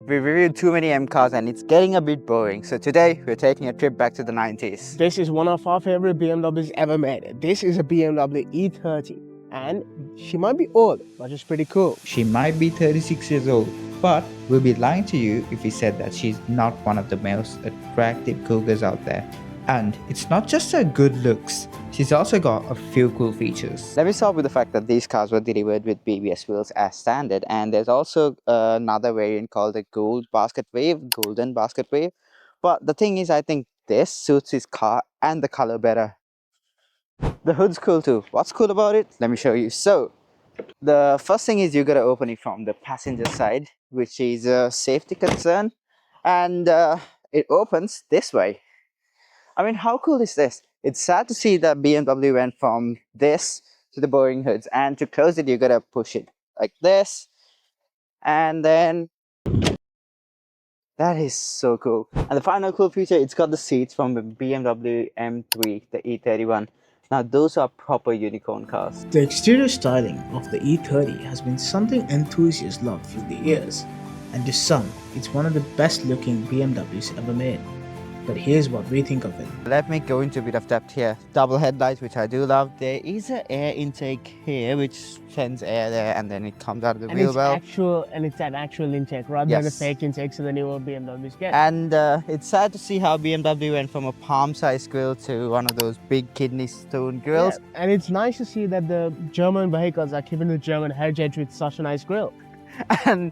We reviewed too many M cars and it's getting a bit boring. So today we're taking a trip back to the 90s. This is one of our favorite BMWs ever made. This is a BMW E30 and she might be old, but she's pretty cool. She might be 36 years old, but we'll be lying to you if we said that she's not one of the most attractive cougars out there. And it's not just her good looks, she's also got a few cool features. Let me start with the fact that these cars were delivered with BBS wheels as standard, and there's also another variant called the golden basket wave. But the thing is, I think this suits his car and the color better. The hood's cool too. What's cool about it? Let me show you. So the first thing is you gotta open it from the passenger side, which is a safety concern, and it opens this way. I mean, how cool is this? It's sad to see that BMW went from this to the boring hoods, and to close it you gotta push it like this, and then that is so cool. And the final cool feature, it's got the seats from the BMW M3, the E30 Now those are proper unicorn cars. The exterior styling of the E30 has been something enthusiasts love through the years, and to some, it's one of the best looking BMWs ever made. But here's what we think of it. Let me go into a bit of depth here. Double headlights, which I do love. There is an air intake here, which sends air there, and then it comes out of the wheel well. It's an actual intake rather than a fake intake, so the newer BMWs get. And it's sad to see how BMW went from a palm-sized grill to one of those big kidney stone grills. Yeah, and it's nice to see that the German vehicles are keeping the German heritage with such a nice grill. And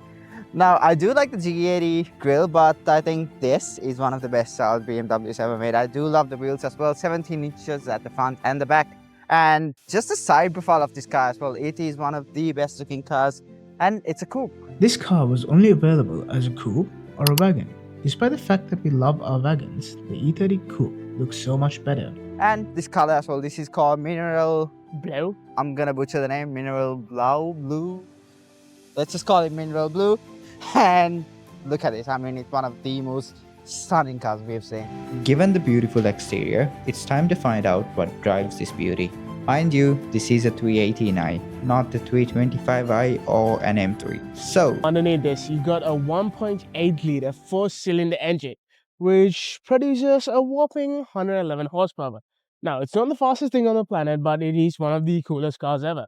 now, I do like the G80 grille, but I think this is one of the best styled BMWs ever made. I do love the wheels as well, 17 inches at the front and the back. And just the side profile of this car as well, it is one of the best looking cars, and it's a coupe. This car was only available as a coupe or a wagon. Despite the fact that we love our wagons, the E30 coupe looks so much better. And this color as well, this is called Mineral Blue. I'm gonna butcher the name, Mineral Blue. Let's just call it Mineral Blue. And look at this, I mean, it's one of the most stunning cars we've seen. Given the beautiful exterior, it's time to find out what drives this beauty. Mind you, this is a 318i, not the 325i or an M3. So, underneath this, you got a 1.8 liter 4-cylinder engine, which produces a whopping 111 horsepower. Now, it's not the fastest thing on the planet, but it is one of the coolest cars ever.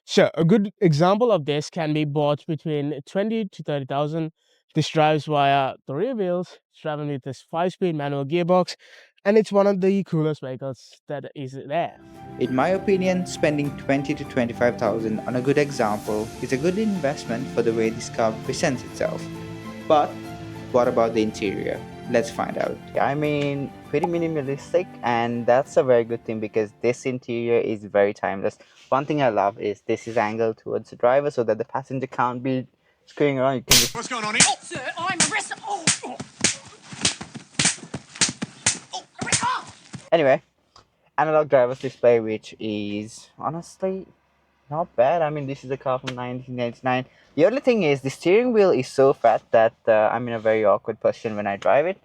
So, a good example of this can be bought between 20 to 30,000. This drives via the rear wheels, it's driving with this 5-speed manual gearbox, and it's one of the coolest vehicles that is there. in my opinion, spending 20 to 25,000 on a good example is a good investment for the way this car presents itself. But what about the interior? Let's find out. I mean, pretty minimalistic, and that's a very good thing because this interior is very timeless. One thing I love is this is angled towards the driver so that the passenger can't be screwing around. You can just... What's going on here? Oh, sir, I'm arrested. Anyway, analog driver's display, which is honestly not bad. I mean, this is a car from 1999. The only thing is the steering wheel is so fat that I'm in a very awkward position when I drive it.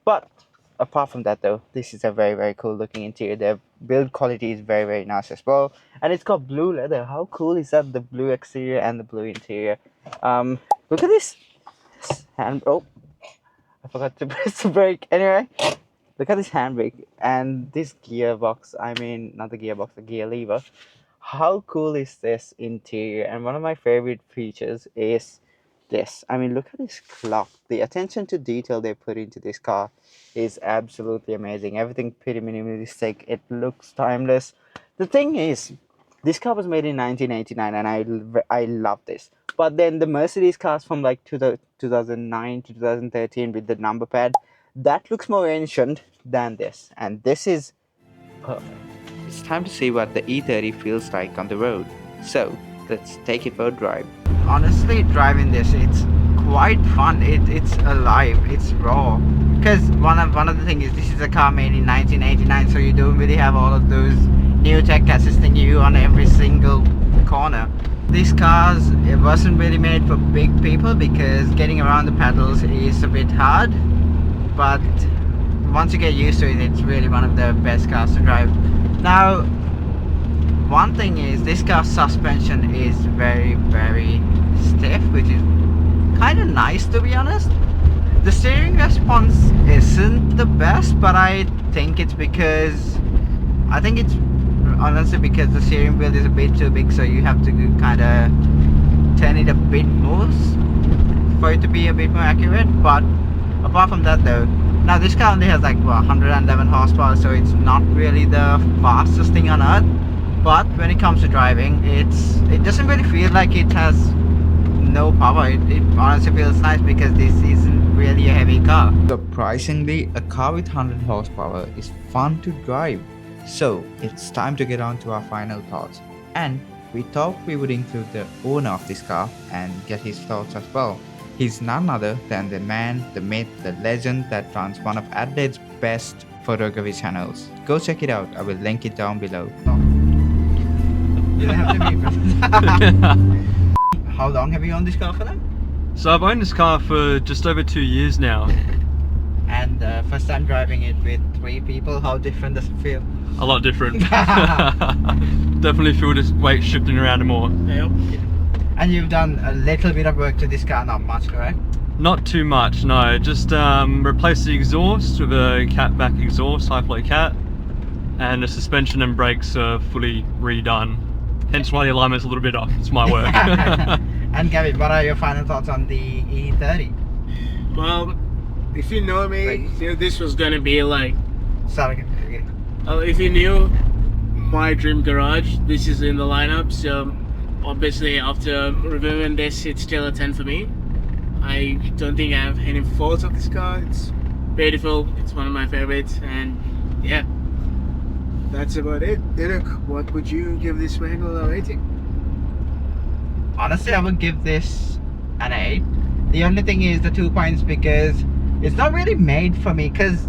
But apart from that though, this is a very, very cool looking interior. The build quality is very, very nice as well. And it's got blue leather. How cool is that? The blue exterior and the blue interior. Look at this. And oh, I forgot to press the brake. Anyway, look at this handbrake and this gearbox. I mean, not the gearbox, the gear lever. How cool is this interior? And one of my favorite features is this. I mean, look at this clock. The attention to detail they put into this car is absolutely amazing. Everything pretty minimalistic. It looks timeless. The thing is, this car was made in 1989 and I love this. But then the Mercedes cars from like 2009 to 2013 with the number pad, that looks more ancient than this. And this is perfect. It's time to see what the E30 feels like on the road. So, let's take it for a drive. Honestly, driving this, it's quite fun. It's alive, it's raw. Because one of the things is this is a car made in 1989, so you don't really have all of those new tech assisting you on every single corner. These cars, it wasn't really made for big people because getting around the pedals is a bit hard. But once you get used to it, it's really one of the best cars to drive. Now, one thing is this car's suspension is very, very stiff, which is kind of nice, to be honest. The steering response isn't the best, but I think it's honestly because the steering wheel is a bit too big, so you have to kind of turn it a bit more for it to be a bit more accurate. But apart from that though, now this car only has like 111 horsepower, so it's not really the fastest thing on earth. But when it comes to driving, it doesn't really feel like it has no power. It honestly feels nice because this isn't really a heavy car. Surprisingly, a car with 100 horsepower is fun to drive. So it's time to get on to our final thoughts. And we thought we would include the owner of this car and get his thoughts as well. He's none other than the man, the myth, the legend that runs one of Adelaide's best photography channels. Go check it out, I will link it down below. You don't have to be How long have you owned this car for now? So I've owned this car for just over 2 years now. And first time driving it with 3 people, how different does it feel? A lot different. Definitely feel this weight shifting around more. Yep. And you've done a little bit of work to this car, not much, correct? Not too much, no. Just replaced the exhaust with a cat back exhaust, high flow cat, and the suspension and brakes are fully redone. Hence why the alignment's a little bit off. It's my work. And Gavin, what are your final thoughts on the E30? Well, if you know me, you knew this was gonna be like. Sorry. If you knew my dream garage, this is in the lineup. So obviously, after reviewing this, it's still a 10 for me. I don't think I have any faults of this car. It's beautiful. It's one of my favorites, and yeah, that's about it. Derek, what would you give this vehicle a rating? Honestly, I would give this an 8. The only thing is the 2 points because it's not really made for me, because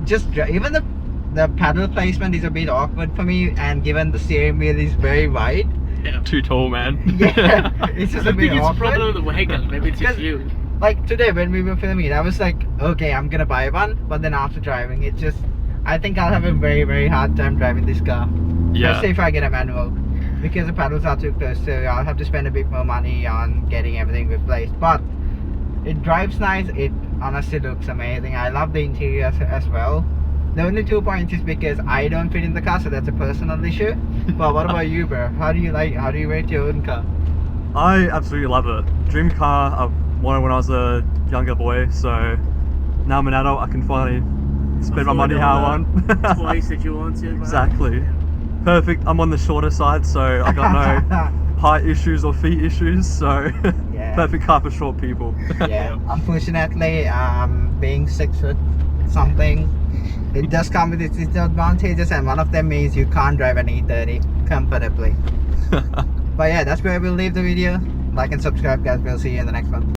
just even the pedal placement is a bit awkward for me, and given the steering wheel is very wide. Yeah. Too tall, man. Yeah, it's just a bit It's a awkward. problem with the wagon. Maybe it's just you. Like today when we were filming it, I was like, okay, I'm gonna buy one, but then after driving it, I think I'll have a very, very hard time driving this car. Yeah. Especially if I get a manual, because the pedals are too close, so I'll have to spend a bit more money on getting everything replaced. But it drives nice. It honestly looks amazing. I love the interior as well. The only 2 points is because I don't fit in the car, so that's a personal issue. But what about you, bro? How do you rate your own car? I absolutely love it. Dream car I wanted when I was a younger boy, so now I'm an adult, I can finally spend my money how I want. Twice that you want to. Right? Exactly. Perfect. I'm on the shorter side, so I got no height issues or feet issues, so Yeah. perfect car for short people. Yeah. Unfortunately, being 6 foot something, it does come with its disadvantages, and one of them is you can't drive an E30 comfortably. But yeah, that's where we'll leave the video. Like and subscribe, guys. We'll see you in the next one.